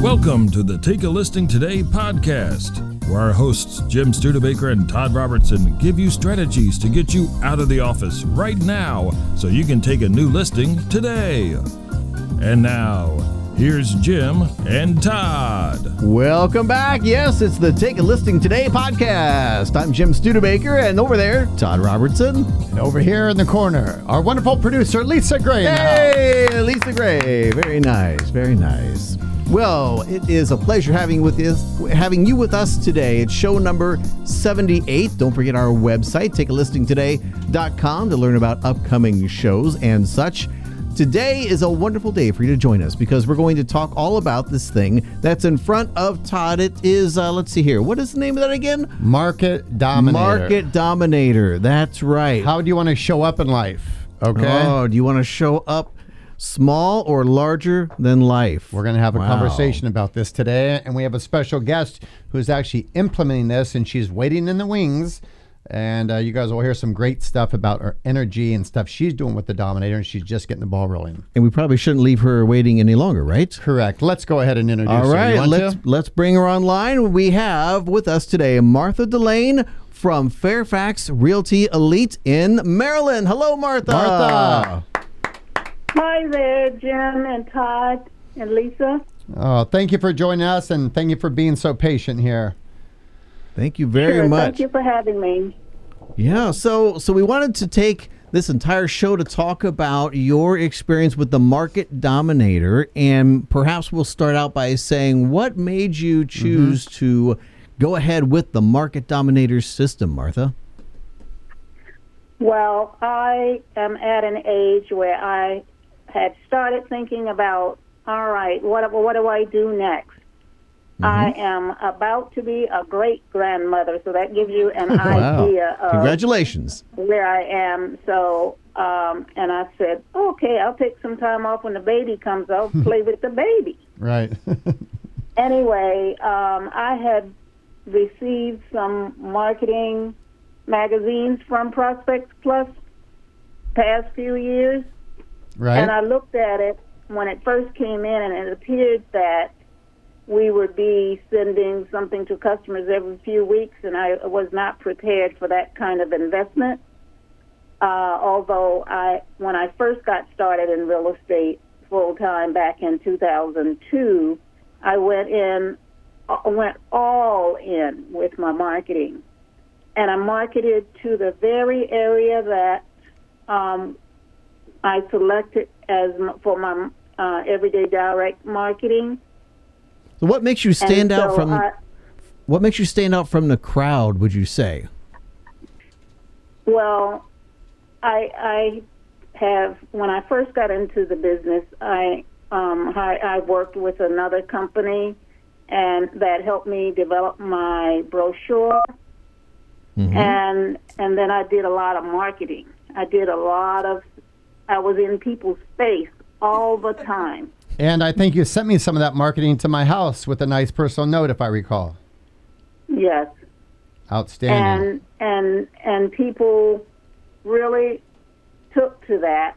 Welcome to the Take a Listing Today podcast, where our hosts Jim Studebaker and Todd Robertson give you strategies to get you out of the office right now so you can take a new listing today. And now, here's Jim and Todd. Welcome back. Yes, it's the Take a Listing Today podcast. I'm Jim Studebaker, and over there, Todd Robertson. And over here in the corner, our wonderful producer, Lisa Gray. Hey, Lisa Gray. Very nice, very nice. Well, it is a pleasure having you with us today. It's show number 78. Don't forget our website, takealistingtoday.com, to learn about upcoming shows and such. Today is a wonderful day for you to join us because we're going to talk all about this thing that's in front of Todd. It is, let's see here. What is the name of that again? Market Dominator. Market Dominator. That's right. How do you want to show up in life? Okay. Oh, do you want to show up small or larger than life? We're going to have a conversation about this today, and we have a special guest who's actually implementing this, and she's waiting in the wings. And you guys will hear some great stuff about her energy and stuff she's doing with the Dominator, and she's just getting the ball rolling. And we probably shouldn't leave her waiting any longer, right? Correct. Let's go ahead and introduce her. All right, let's bring her online. We have with us today Martha DeLaine from Fairfax Realty Elite in Maryland. Hello, Martha. Martha. Hi there, Jim and Todd and Lisa. Oh, thank you for joining us, and thank you for being so patient here. Thank you very much. Thank you for having me. Yeah, so we wanted to take this entire show to talk about your experience with the Market Dominator, and perhaps we'll start out by saying what made you choose to go ahead with the Market Dominator system, Martha? Well, I am at an age where I had started thinking about, all right, what do I do next? I am about to be a great-grandmother, so that gives you an idea of Congratulations. Where I am. So, and I said, okay, I'll take some time off when the baby comes. I'll play with the baby. Right. Anyway, I had received some marketing magazines from ProspectsPLUS past few years. Right. And I looked at it when it first came in, and it appeared that we would be sending something to customers every few weeks, and I was not prepared for that kind of investment. Although when I first got started in real estate full-time back in 2002, I went all in with my marketing. And I marketed to the very area that I selected for my everyday direct marketing. So what makes you stand out from the crowd, would you say? Well, I have, when I first got into the business, I worked with another company, and that helped me develop my brochure. And then I did a lot of marketing. I was in people's face all the time. And I think you sent me some of that marketing to my house with a nice personal note, if I recall. Yes. Outstanding. And people really took to that,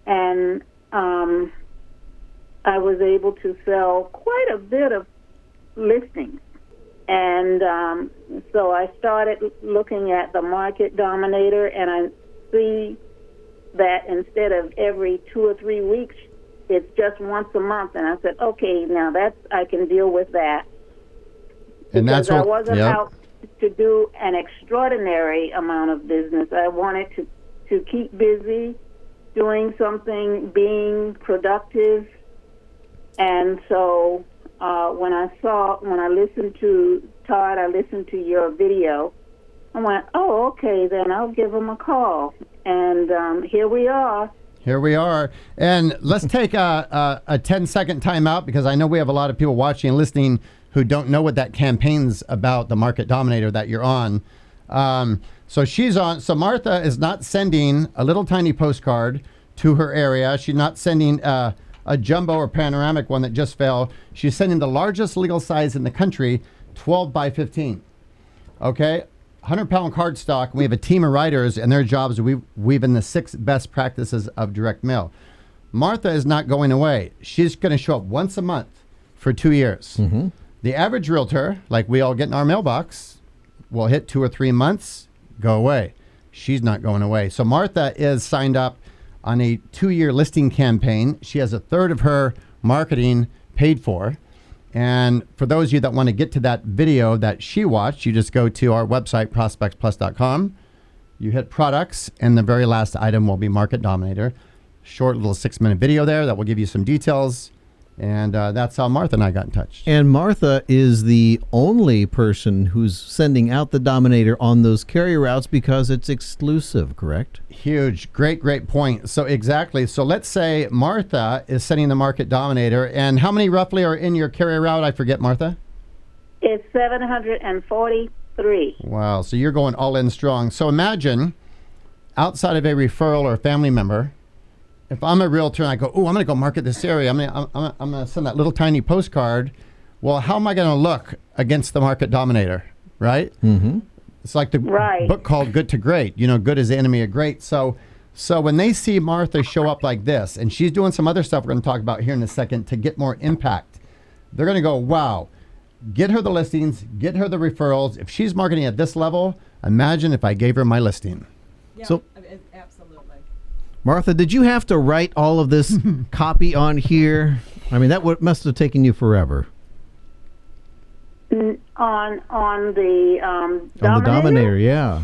and I was able to sell quite a bit of listings. And so I started looking at the Market Dominator, and I see that instead of every 2 or 3 weeks, it's just once a month. And I said, okay, now I can deal with that. And because I wasn't out to do an extraordinary amount of business. I wanted to keep busy, doing something, being productive. And so when I listened to Todd, I listened to your video, I went, oh, okay, then I'll give him a call. And here we are. Here we are. And let's take a 10-second time out, because I know we have a lot of people watching and listening who don't know what that campaign's about, the Market Dominator that you're on. So she's on. So Martha is not sending a little tiny postcard to her area. She's not sending a jumbo or panoramic one that just fell. She's sending the largest legal size in the country, 12 by 15. Okay? 100-pound cardstock. We have a team of writers, and their jobs we weave in the 6 best practices of direct mail. Martha is not going away. She's going to show up once a month for 2 years. Mm-hmm. The average realtor, like we all get in our mailbox, will hit 2 or 3 months, go away. She's not going away. So Martha is signed up on a 2-year listing campaign. She has a third of her marketing paid for. And for those of you that want to get to that video that she watched, you just go to our website, ProspectsPLUS.com. You hit products, and the very last item will be Market Dominator. Short little 6-minute video there that will give you some details. And that's how Martha and I got in touch. And Martha is the only person who's sending out the Dominator on those carrier routes because it's exclusive, correct? Huge. Great point. So exactly. So let's say Martha is sending the Market Dominator. And how many roughly are in your carrier route? I forget, Martha. It's 743. Wow. So you're going all in strong. So imagine outside of a referral or a family member, if I'm a realtor and I go, oh, I'm going to go market this area, I'm going to send that little tiny postcard. Well, how am I going to look against the Market Dominator, right? Mm-hmm. It's like the book called Good to Great. You know, good is the enemy of great. So when they see Martha show up like this, and she's doing some other stuff we're going to talk about here in a second to get more impact, they're going to go, wow, get her the listings, get her the referrals. If she's marketing at this level, imagine if I gave her my listing. Yeah, So- absolutely. Martha, did you have to write all of this copy on here? I mean, that must have taken you forever. On the On the Dominator, yeah.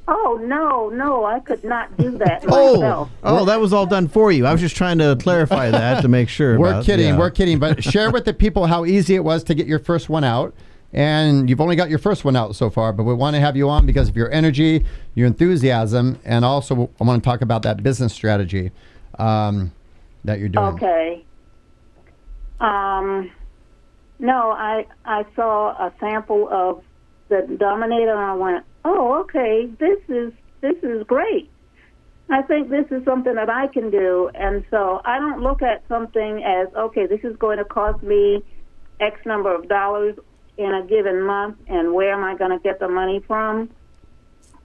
Oh, no, I could not do that myself. Oh, that was all done for you. I was just trying to clarify that to make sure. We're kidding. But share with the people how easy it was to get your first one out. And you've only got your first one out so far, but we want to have you on because of your energy, your enthusiasm, and also I want to talk about that business strategy that you're doing. Okay. No, I saw a sample of the Dominator and I went, oh, okay, this is great. I think this is something that I can do. And so I don't look at something as, okay, this is going to cost me X number of dollars in a given month, and where am I going to get the money from?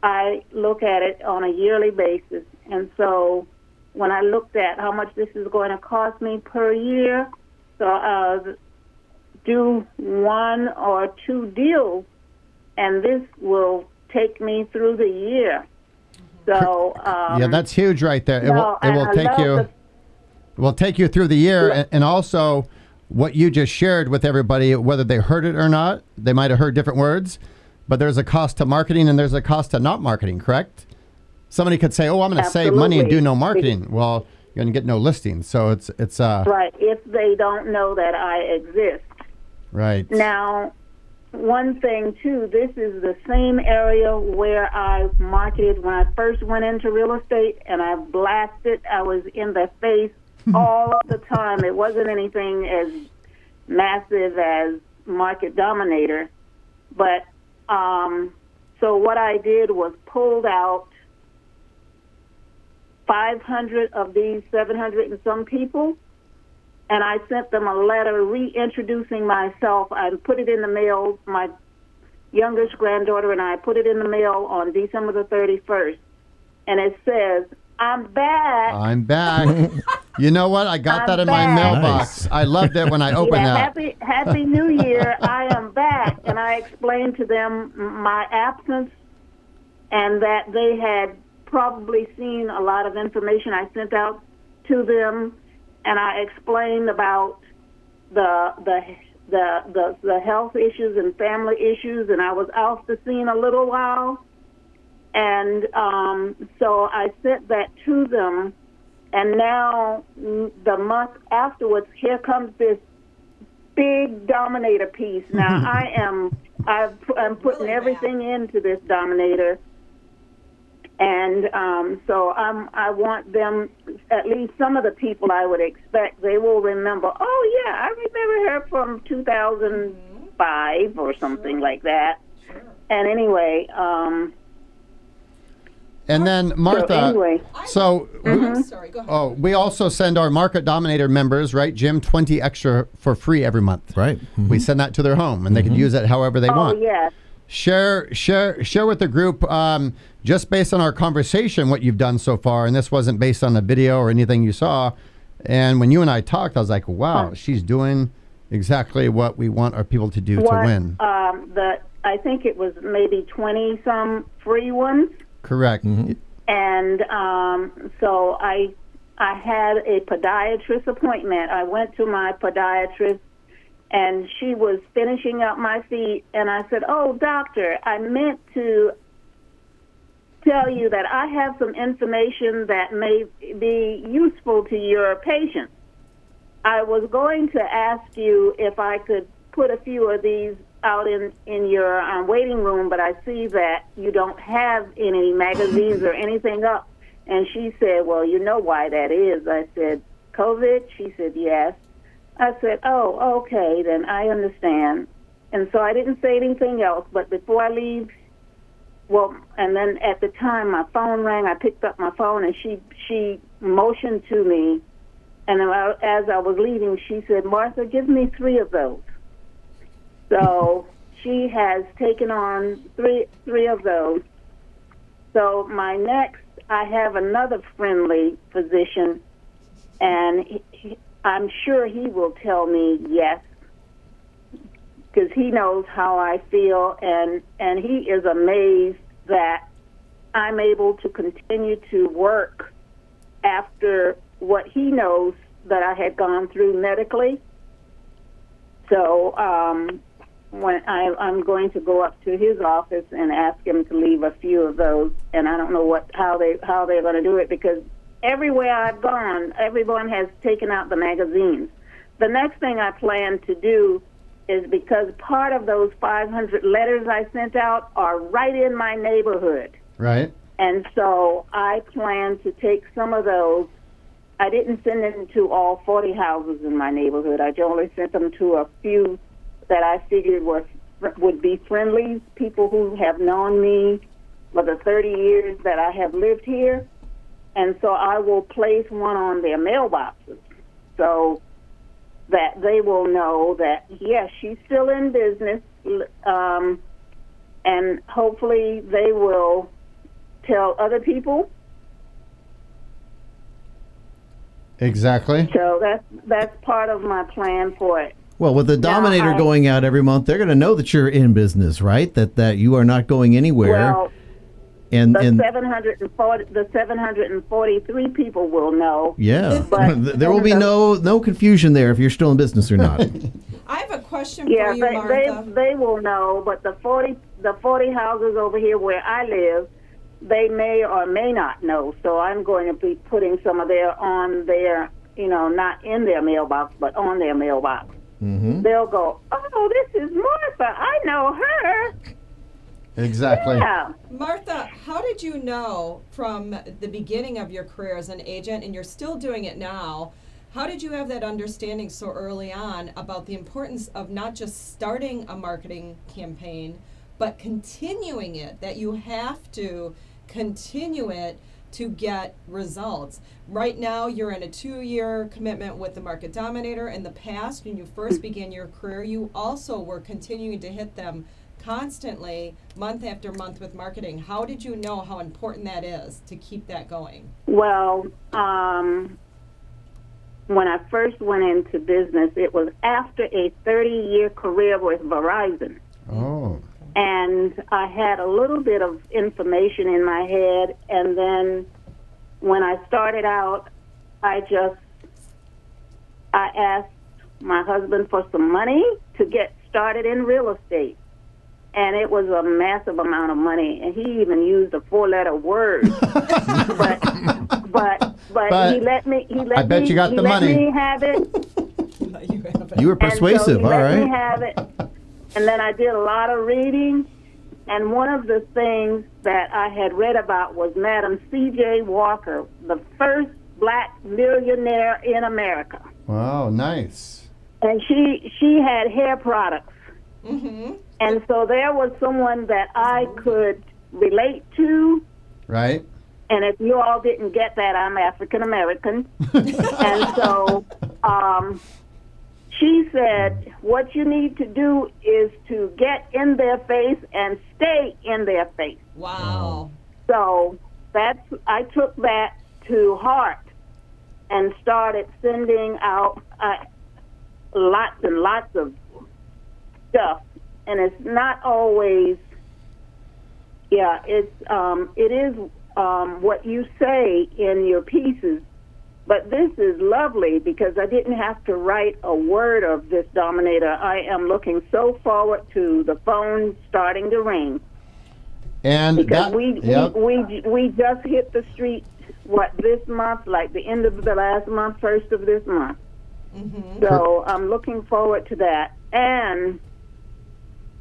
I look at it on a yearly basis. And so when I looked at how much this is going to cost me per year, so I'll do 1 or 2 deals, and this will take me through the year. So yeah, that's huge right there. It will take you through the year, Yeah. and also what you just shared with everybody, whether they heard it or not, they might have heard different words, but there's a cost to marketing and there's a cost to not marketing, correct? Somebody could say, oh, I'm going to save money and do no marketing. Well, you're going to get no listings. So it's right, if they don't know that I exist. Right. Now, one thing, too, this is the same area where I marketed when I first went into real estate, and I blasted. I was in the face all the time. It wasn't anything as massive as Market Dominator. But so what I did was pulled out 500 of these 700 and some people, and I sent them a letter reintroducing myself. I put it in the mail. My youngest granddaughter and I put it in the mail on December the 31st. And it says, I'm back. I'm back. You know what? I got that in my mailbox. Nice. I loved it when I opened that. Happy New Year. I am back. And I explained to them my absence and that they had probably seen a lot of information I sent out to them. And I explained about the health issues and family issues, and I was off the scene a little while. And so I sent that to them, and now the month afterwards, here comes this big Dominator piece. Now I'm putting everything into this Dominator, and so I want them, at least some of the people I would expect, they will remember, oh yeah, I remember her from 2005 or something like that. Sure. And anyway, And then Martha, I'm sorry, go ahead. we also send our Market Dominator members, right, Jim, 20 extra for free every month. Right. Mm-hmm. We send that to their home, and they can use it however they want. Oh, yes. Share with the group, just based on our conversation, what you've done so far, and this wasn't based on a video or anything you saw. And when you and I talked, I was like, wow, she's doing exactly what we want our people to do to win. I think it was maybe 20 some free ones. Correct. Mm-hmm. And so I had a podiatrist appointment. I went to my podiatrist, and she was finishing up my feet, and I said, "Oh, doctor, I meant to tell you that I have some information that may be useful to your patients. I was going to ask you if I could put a few of these out in your waiting room, but I see that you don't have any magazines or anything up." And she said, "Well, you know why that is." I said, "COVID?" She said, "Yes." I said, "Oh, okay, then I understand." And so I didn't say anything else, but before I leave, and then at the time my phone rang, I picked up my phone, and she motioned to me, and as I was leaving, she said, "Martha, give me 3 of those." So she has taken on three of those. So I have another friendly physician, and I'm sure he will tell me yes, because he knows how I feel, and he is amazed that I'm able to continue to work after what he knows that I had gone through medically. So when I'm going to go up to his office and ask him to leave a few of those, and I don't know how they're going to do it, because everywhere I've gone, everyone has taken out the magazines. The next thing I plan to do is, because part of those 500 letters I sent out are right in my neighborhood. Right. And so I plan to take some of those. I didn't send them to all 40 houses in my neighborhood. I only sent them to a few that I figured would be friendly, people who have known me for the 30 years that I have lived here. And so I will place one on their mailboxes so that they will know that, yes, she's still in business, and hopefully they will tell other people. Exactly. So that's part of my plan for it. Well, with the Dominator going out every month, they're going to know that you're in business, right? That you are not going anywhere. Well, and the 743 people will know. Yeah, but there will be no confusion there if you're still in business or not. I have a question for you, Martha. They will know, but the 40 houses over here where I live, they may or may not know. So I'm going to be putting some of on their, not in their mailbox, but on their mailbox. Mm-hmm. They'll go, "Oh, this is Martha. I know her." Exactly. Yeah. Martha, how did you know from the beginning of your career as an agent, and you're still doing it now, how did you have that understanding so early on about the importance of not just starting a marketing campaign, but continuing it, that you have to continue it to get results? Right now, you're in a 2-year commitment with the Market Dominator. In the past, when you first began your career, you also were continuing to hit them constantly, month after month, with marketing. How did you know how important that is to keep that going? Well, when I first went into business, it was after a 30-year career with Verizon. Oh. And I had a little bit of information in my head, and then when I started out, I asked my husband for some money to get started in real estate. And it was a massive amount of money, and he even used a 4-letter word. but he let me. I bet you got the money. Let me have it. You were persuasive, all right. Let me have it. And then I did a lot of reading, and one of the things that I had read about was Madam C.J. Walker, the first black millionaire in America. Wow, nice. And she had hair products. Mm-hmm. And so there was someone that I could relate to. Right. And if you all didn't get that, I'm African American. And so she said, what you need to do is to get in their face and stay in their face. Wow. So I took that to heart and started sending out. lots and lots of stuff, and it's not always. Yeah, it is what you say in your pieces, but this is lovely because I didn't have to write a word of this Dominator. I am looking so forward to the phone starting to ring. And because that, we just hit the street this month, like the end of the last month, first of this month. Mm-hmm. So I'm looking forward to that. And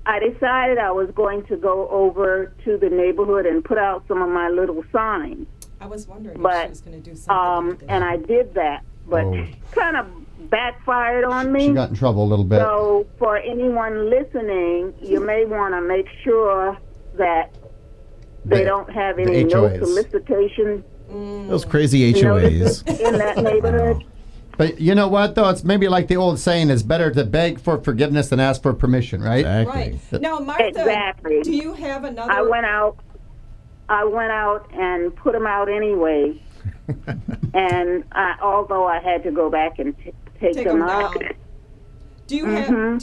I decided I was going to go over to the neighborhood and put out some of my little signs. I was wondering if she was going to do something. Like and I did that, but kind of backfired on me. She got in trouble a little bit. So for anyone listening, you may want to make sure that they don't have any no solicitation. Those crazy HOAs in that neighborhood. Wow. But you know what, though? It's maybe like the old saying, it's better to beg for forgiveness than ask for permission, right? Exactly. Right. Now, Martha, exactly. Do you have another... I went out and put them out anyway. And although I had to go back and take them out. Down. Do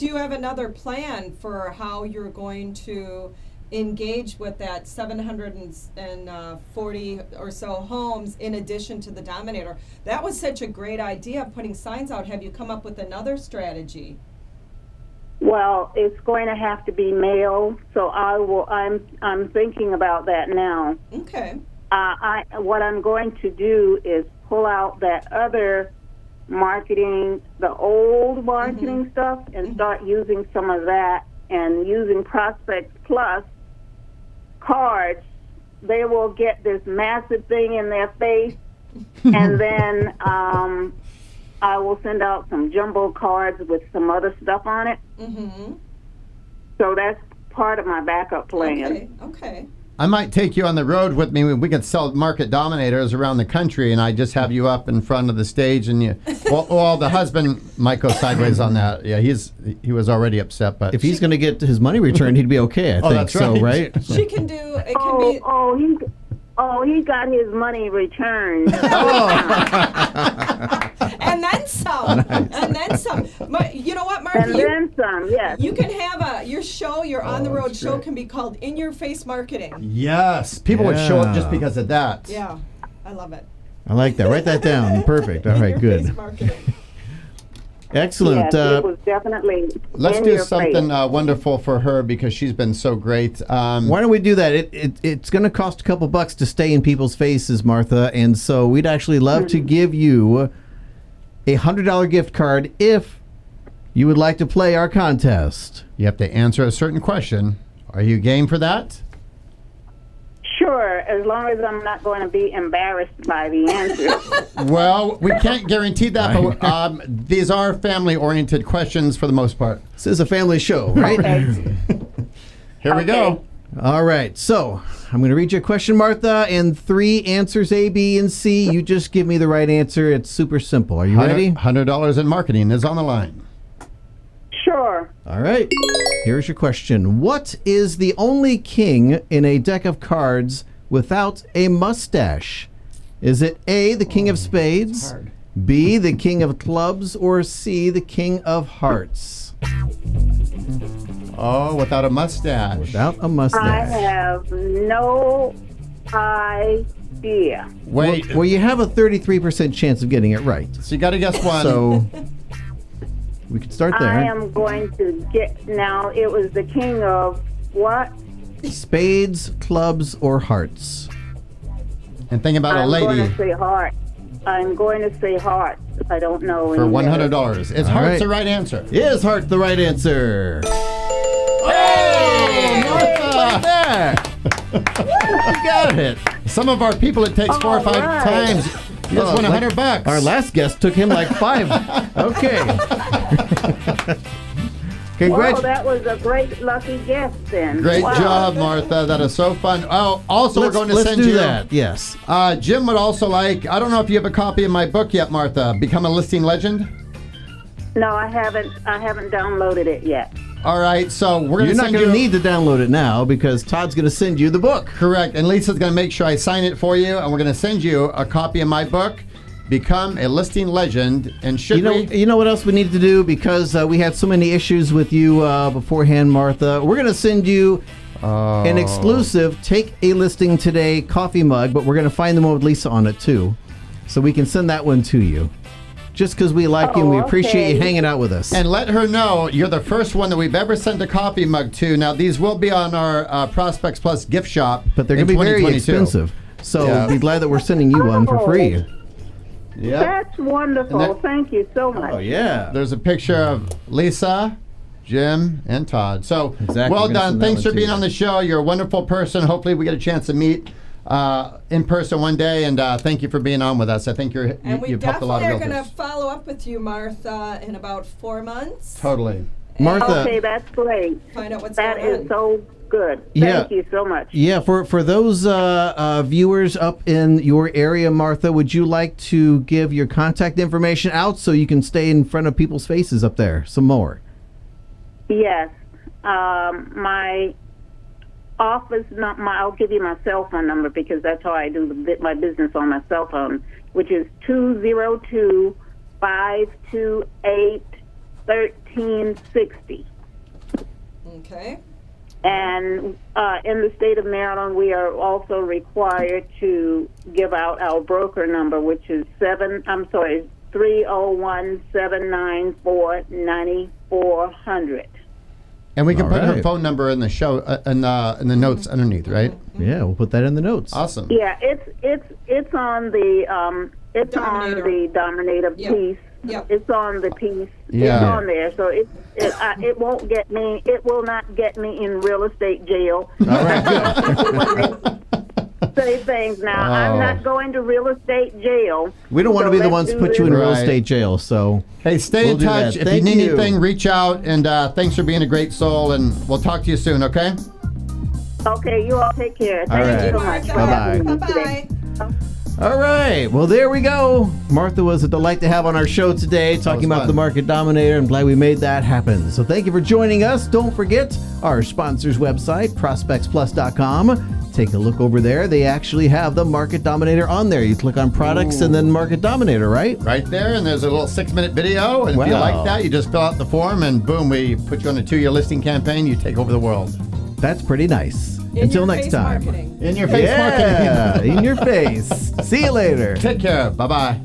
you have another plan for how you're going to engage with that 740 or so homes in addition to the Dominator? That was such a great idea, putting signs out. Have you come up with another strategy? Well, it's going to have to be mail, so I'm thinking about that now. Okay. What I'm going to do is pull out that other marketing, the old marketing stuff, and start using some of that, and using ProspectsPLUS cards. They will get this massive thing in their face, and then I will send out some jumbo cards with some other stuff on it. Mm-hmm. So that's part of my backup plan. Okay. I might take you on the road with me. We could sell Market Dominators around the country, and I just have you up in front of the stage, and the husband might go sideways on that. Yeah, he was already upset, but if he's going to get his money returned, he'd be okay. I think that's so, right? She can do. It can be. He got his money returned. And then some. Nice. And then some. You know what, Martha? And then some, yes. You can have your show, your on-the-road show can be called In Your Face Marketing. Yes. People would show up just because of that. Yeah. I love it. I like that. Write that down. Perfect. All right, good. Face marketing. Excellent. Yes, it was definitely let's in do your something face. wonderful for her because she's been so great. Why don't we do that? It's going to cost a couple bucks to stay in people's faces, Martha, and so we'd actually love to give you a $100 gift card if you would like to play our contest. You have to answer a certain question. Are you game for that? Sure, as long as I'm not going to be embarrassed by the answer. Well, we can't guarantee that, but these are family-oriented questions for the most part. This is a family show, right? Okay. Here we go. All right, so I'm going to read you a question, Martha, and 3 answers, A, B, and C. You just give me the right answer. It's super simple. Are you ready? $100 in marketing is on the line. Sure. All right. Here's your question. What is the only king in a deck of cards without a mustache? Is it A, the king of spades, B, the king of clubs, or C, the king of hearts? Oh, without a mustache. Without a mustache. I have no idea. Wait. Well, you have a 33% chance of getting it right. So you got to guess one. So we could start there. I am going to get, now it was the king of what? Spades, clubs, or hearts? And think about a I'm lady. going to say heart. I'm going to say heart. I don't know. For any other. $100. Is All hearts right. the right answer? Is heart the right answer? Hey, Like that. You got it. Some of our people, it takes 4 or 5 right. times. You just won like $100. Our last guest took him like 5. Okay. Well, that was a great lucky guess then. Great Wow. job, Martha. That is so fun. Oh, also, we're going to let's send do you that. Yes. Jim would also like, I don't know if you have a copy of my book yet, Martha, Become a Listing Legend. No, I haven't downloaded it yet. All right, so we're going You're to not send going you. to need to download it now because Todd's going to send you the book. Correct. And Lisa's going to make sure I sign it for you, and we're going to send you a copy of my book. become a listing legend. And should You know what else we need to do, because we had so many issues with you beforehand, Martha. We're going to send you an exclusive Take a Listing Today coffee mug, but we're going to find the one with Lisa on it too, so we can send that one to you. Just because we like you and we appreciate you hanging out with us. And let her know you're the first one that we've ever sent a coffee mug to. Now, these will be on our Prospects Plus gift shop, but they're going to be very expensive. So be glad that we're sending you one for free. Yeah, that's wonderful. Thank you so much. Oh, yeah. There's a picture of Lisa, Jim, and Todd. So well done. Thanks for being on the show. You're a wonderful person. Hopefully we get a chance to meet in person one day, and thank you for being on with us. I think you've helped a lot of realtors. And we definitely are going to follow up with you, Martha, in about 4 months. Totally. Martha. Okay, that's great. Find out what's going on. That is so good. Yeah. Thank you so much. Yeah, for those viewers up in your area, Martha, would you like to give your contact information out so you can stay in front of people's faces up there some more? Yes. My office, I'll give you my cell phone number, because that's how I do my business on my cell phone, which is 202-528-1360. Okay. And in the state of Maryland, we are also required to give out our broker number, which is 301-794-9400. And we can put her phone number in the show in the notes underneath, right? Yeah, we'll put that in the notes. Awesome. Yeah, it's on the Dominator piece. Yep. It's on the piece. Yeah. It's on there, so it won't get me. It will not get me in real estate jail. All right. Say things now. I'm not going to real estate jail. We don't want to be the ones to put you in real estate jail. So hey, stay in touch. If you need anything, reach out. And thanks for being a great soul. And we'll talk to you soon. Okay. Okay. You all take care. Thank you so much. Bye-bye. Bye-bye. all right. Well, there we go. Martha was a delight to have on our show today, talking about the Market Dominator, and glad we made that happen. So thank you for joining us. Don't forget our sponsor's website, ProspectsPLUS.com. Take a look over there. They actually have the Market Dominator on there. You click on products and then Market Dominator, right? Right there, and there's a little 6-minute video. And if you like that, you just fill out the form, and boom, we put you on a 2-year listing campaign. You take over the world. That's pretty nice. Until next time. Marketing. In your face marketing. Yeah, in your face. See you later. Take care. Bye-bye.